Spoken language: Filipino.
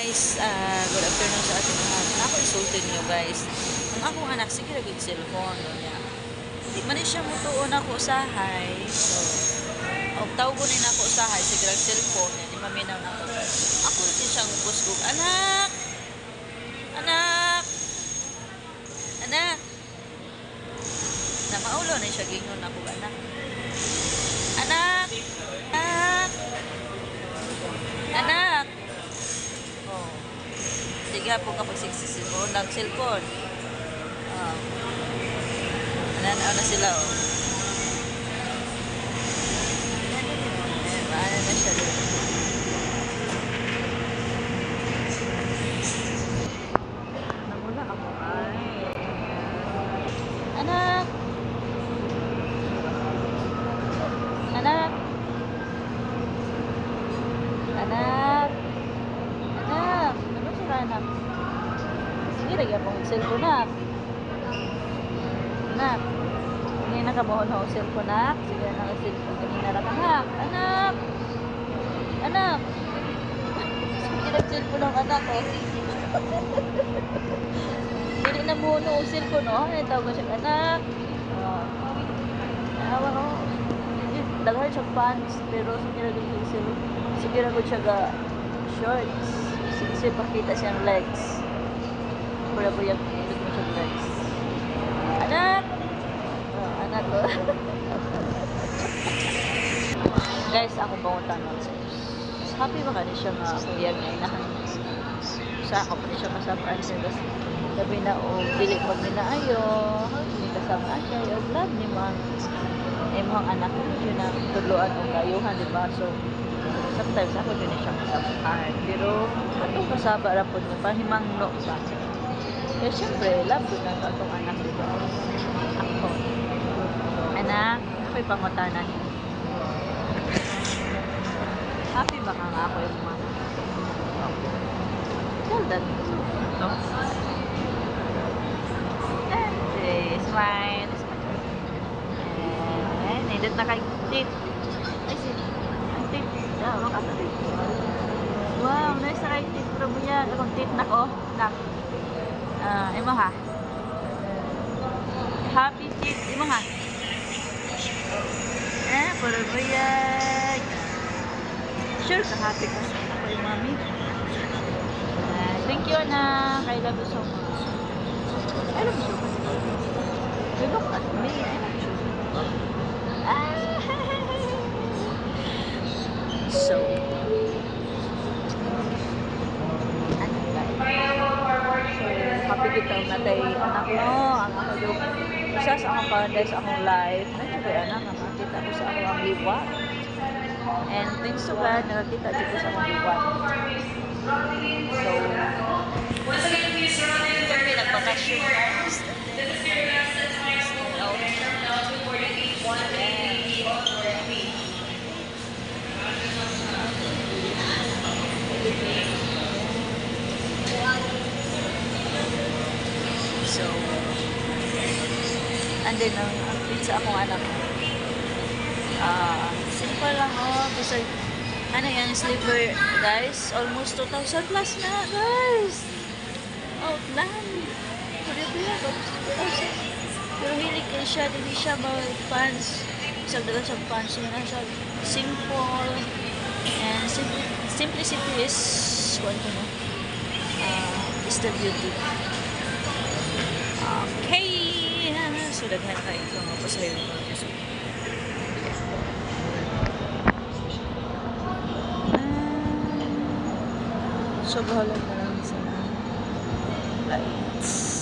guys, good afternoon sa ating lahat. Ako isultin nyo guys. Ang akong anak, sige lagi cellphone niya. Di man siya mutuon ako usahay. So, og tawgon na ako usahay, sige lang cellphone niya. Di maminaw na ako. Ako din siyang busgog. Anak! Anak! Anak! Na maulo na siya gingon ako, anak. Anak! Anak! Anak! Oh. Sige po kapag sigsisipo ng cellphone. Oh. Nananaw na sila, oh. Maano na siya dito. Namula ako, ay. Anak! Anak! Anak! Anak! Ano siya anak? Sige, lagyan mo ang cellphone na. Anak! Ngayon nakabuhon ako ang cellphone na. Sige, ang cellphone. Kanina lang, anak! Anak! Anak! Sige, nag-cellphone ang anak, oh. Hindi na muna ang cellphone, oh. Ay, tawag ko siya, anak! Oh. Awa ko. Dalahan siya pants, pero sige na yung cellphone. Sige na ko siya ga shorts. Sige pakita siyang legs. Pura po yung pinit mo siyang legs. Anak! Oh, anak ko. Guys, ako bang tanong. Happy ba ka niya siya nga kuya nga inahan? Sa ako pa niya siya kasapaan siya. Sabi na, oh, dili pag minaayo. Hindi kasama siya. O love ni mga mga anak niyo na tuluan o gayuhan, diba? So, sometimes ako din siya kasabahan. Pero, atong kasaba ra po niya, pahimang no sa akin. Kaya syempre, love ko na atong anak, diba? Ako. Anak, ako'y pangutanan. Happy ba ka nga ako yung mga? Tell that. No? Okay, smile. Nindot na kay tit. Ay, ang tit. Wow, nice na kay tit. Pero mo yan, akong tit na ko. Nak. Imo ha. Happy tit. Imo ha. Pero mo yan. Sure ka, happy ka. Ako yung mami. Thank you, anak. I love you so much. I love you so much. You look at me. I love you. So, happy kita matay anak mo, ang ako yung isa sa akong paradise, akong life. Medyo ba anak, nakakita ko sa akong liwa. And thanks to God, nakakita dito sa akong liwa. So, kami nagpakasyon guys. So, andin ang pizza akong anak. Simple lang, oh. Kasi, ano yan, sliver, guys. Almost 2,000 plus na, guys. Outland. Pero hilig kayo siya, hindi siya pants. Isang dagan sa pants. Yun na siya. Simple. And simplicity is, what ko no? Is the beauty. Okay. So, daghan kayo ito mga pasayo ko. So, bahala na lang sa lights.